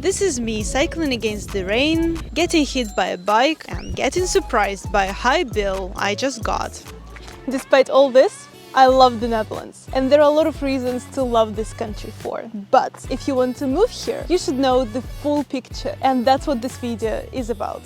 This is me cycling against the rain, getting hit by a bike and getting surprised by a high bill I just got. Despite all this, I love the Netherlands, and there are a lot of reasons to love this country for. But if you want to move here, you should know the full picture, and that's what this video is about.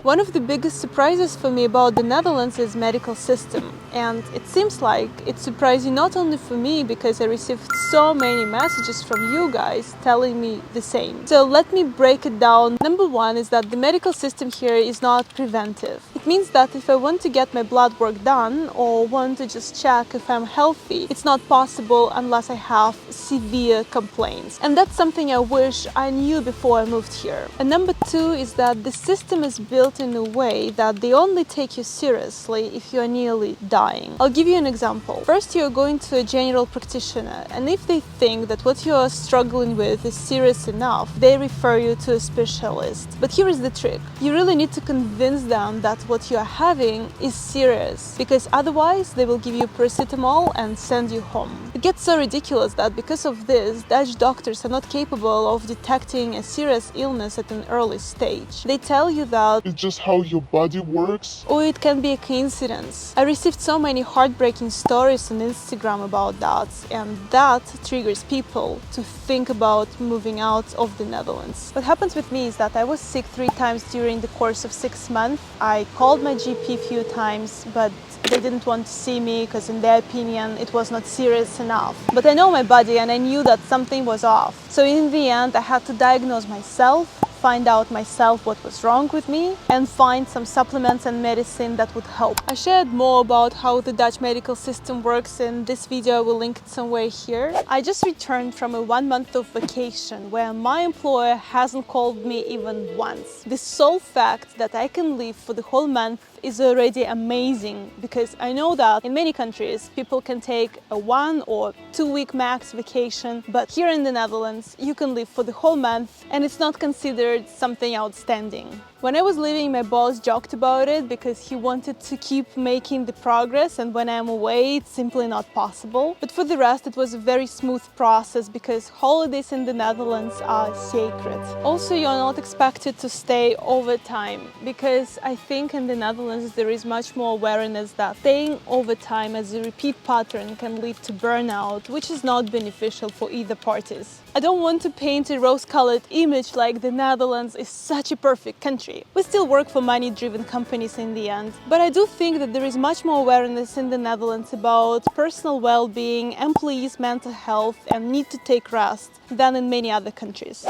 One of the biggest surprises for me about the Netherlands is medical system, and it seems like it's surprising not only for me because I received so many messages from you guys telling me the same. So let me break it down. Number one is that the medical system here is not preventive. It means that if I want to get my blood work done or want to just check if I'm healthy, it's not possible unless I have severe complaints. And that's something I wish I knew before I moved here. And number two is that the system is built in a way that they only take you seriously if you are nearly dying. I'll give you an example. First, you're going to a general practitioner, and if they think that what you are struggling with is serious enough, they refer you to a specialist. But here is the trick. You really need to convince them that what you are having is serious, because otherwise they will give you paracetamol and send you home. It gets so ridiculous that because of this, Dutch doctors are not capable of detecting a serious illness at an early stage. They tell you that it's just how your body works, or it can be a coincidence. I received so many heartbreaking stories on Instagram about that, and that triggers people to think about moving out of the Netherlands. What happens with me is that I was sick 3 times during the course of 6 months. I called my GP a few times, but they didn't want to see me because in their opinion it was not serious enough. But I know my body and I knew that something was off. So in the end I had to diagnose myself, find out myself what was wrong with me, and find some supplements and medicine that would help. I shared more about how the Dutch medical system works in this video. I will link it somewhere here. I just returned from a 1 month of vacation where my employer hasn't called me even once. The sole fact that I can leave for the whole month is already amazing, because I know that in many countries people can take a 1 or 2 week max vacation, but here in the Netherlands you can leave for the whole month and it's not considered something outstanding. When I was leaving, my boss joked about it because he wanted to keep making the progress, and when I'm away it's simply not possible. But for the rest it was a very smooth process because holidays in the Netherlands are sacred. Also, you're not expected to stay overtime, because I think in the Netherlands there is much more awareness that staying overtime as a repeat pattern can lead to burnout, which is not beneficial for either parties. I don't want to paint a rose-colored image like the Netherlands is such a perfect country. We still work for money-driven companies in the end, but I do think that there is much more awareness in the Netherlands about personal well-being, employees' mental health and need to take rest than in many other countries.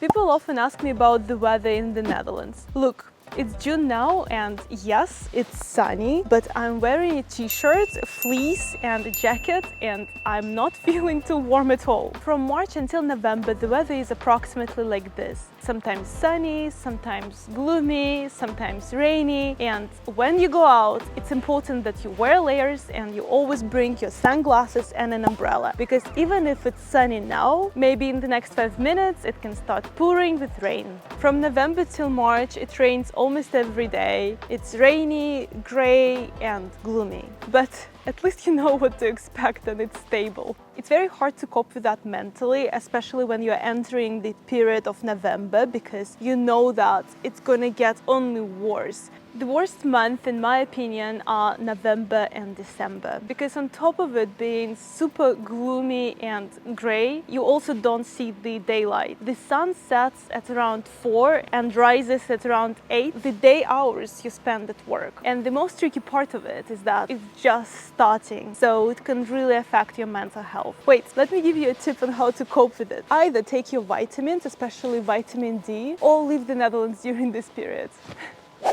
People often ask me about the weather in the Netherlands. Look, it's June now, and yes, it's sunny, but I'm wearing a t-shirt, a fleece and a jacket, and I'm not feeling too warm at all. From March until November, the weather is approximately like this. Sometimes sunny, sometimes gloomy, sometimes rainy, and when you go out, it's important that you wear layers and you always bring your sunglasses and an umbrella, because even if it's sunny now, maybe in the next 5 minutes it can start pouring with rain. From November till March, it rains almost every day. It's rainy, grey and gloomy. But at least you know what to expect and it's stable. It's very hard to cope with that mentally, especially when you're entering the period of November, because you know that it's gonna get only worse. The worst month, in my opinion, are November and December, because on top of it being super gloomy and grey, you also don't see the daylight. The sun sets at around 4 and rises at around 8, the day hours you spend at work. And the most tricky part of it is that it's just starting, so it can really affect your mental health. Wait, let me give you a tip on how to cope with it. Either take your vitamins, especially vitamin D, or leave the Netherlands during this period.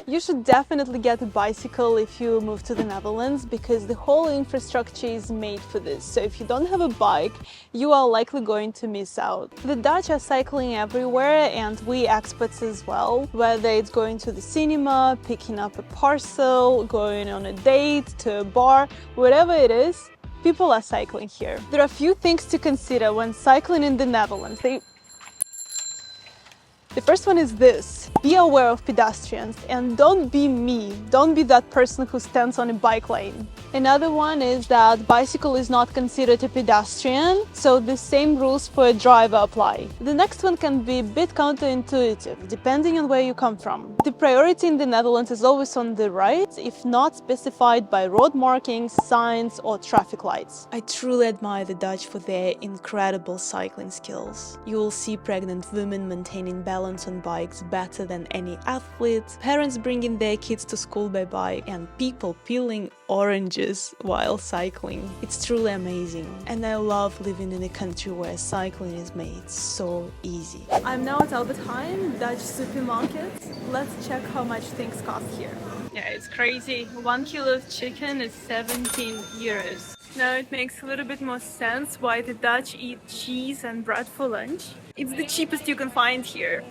You should definitely get a bicycle if you move to the Netherlands, because the whole infrastructure is made for this. So if you don't have a bike, you are likely going to miss out. The Dutch are cycling everywhere, and we expats as well. Whether it's going to the cinema, picking up a parcel, going on a date, to a bar, whatever it is, people are cycling here. There are a few things to consider when cycling in the Netherlands. The first one is this: be aware of pedestrians and don't be me. Don't be that person who stands on a bike lane. Another one is that bicycle is not considered a pedestrian, so the same rules for a driver apply. The next one can be a bit counterintuitive, depending on where you come from. The priority in the Netherlands is always on the right, if not specified by road markings, signs or traffic lights. I truly admire the Dutch for their incredible cycling skills. You will see pregnant women maintaining balance on bikes better than any athlete, parents bringing their kids to school by bike, and people peeling oranges while cycling. It's truly amazing, and I love living in a country where cycling is made so easy. I'm now at Albert Heijn, Dutch supermarket. Let's check how much things cost here. Yeah, it's crazy. 1 kilo of chicken is 17 euros. Now it makes a little bit more sense why the Dutch eat cheese and bread for lunch. It's the cheapest you can find here.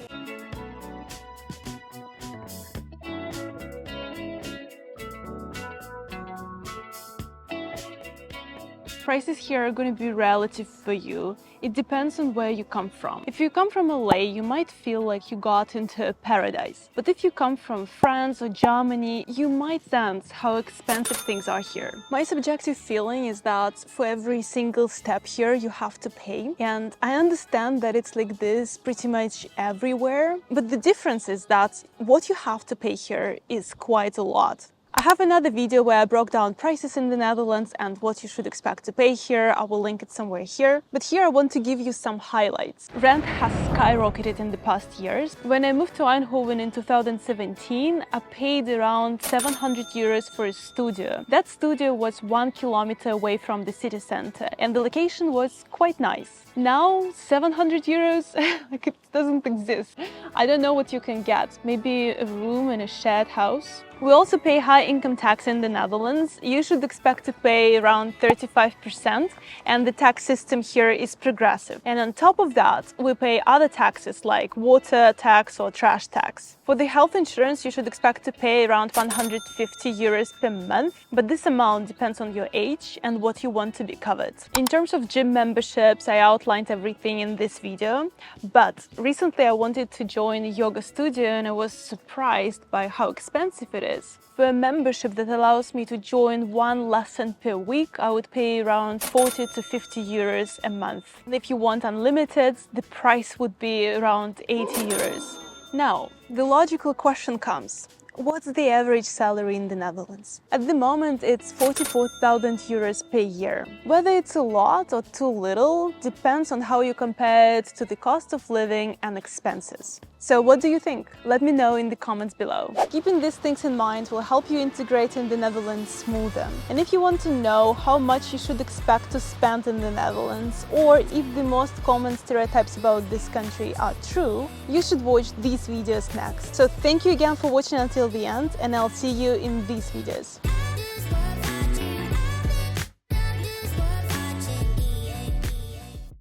Prices here are going to be relative for you. It depends on where you come from. If you come from LA, you might feel like you got into a paradise. But if you come from France or Germany, you might sense how expensive things are here. My subjective feeling is that for every single step here, you have to pay. And I understand that it's like this pretty much everywhere. But the difference is that what you have to pay here is quite a lot. I have another video where I broke down prices in the Netherlands and what you should expect to pay here. I will link it somewhere here. But here I want to give you some highlights. Rent has skyrocketed in the past years. When I moved to Eindhoven in 2017, I paid around 700 euros for a studio. That studio was 1 kilometer away from the city center and the location was quite nice. Now 700 euros, like it doesn't exist. I don't know what you can get. Maybe a room in a shared house. We also pay high income tax in the Netherlands. You should expect to pay around 35%, and the tax system here is progressive. And on top of that, we pay other taxes like water tax or trash tax. For the health insurance, you should expect to pay around 150 euros per month, but this amount depends on your age and what you want to be covered. In terms of gym memberships, I outlined everything in this video, but recently I wanted to join a yoga studio and I was surprised by how expensive it is. For a membership that allows me to join one lesson per week, I would pay around 40 to 50 euros a month. And if you want unlimited, the price would be around 80 euros. Now, the logical question comes. What's the average salary in the Netherlands? At the moment, it's 44,000 euros per year. Whether it's a lot or too little depends on how you compare it to the cost of living and expenses. So what do you think? Let me know in the comments below. Keeping these things in mind will help you integrate in the Netherlands smoother. And if you want to know how much you should expect to spend in the Netherlands, or if the most common stereotypes about this country are true, you should watch these videos next. So thank you again for watching until the end, and I'll see you in these videos.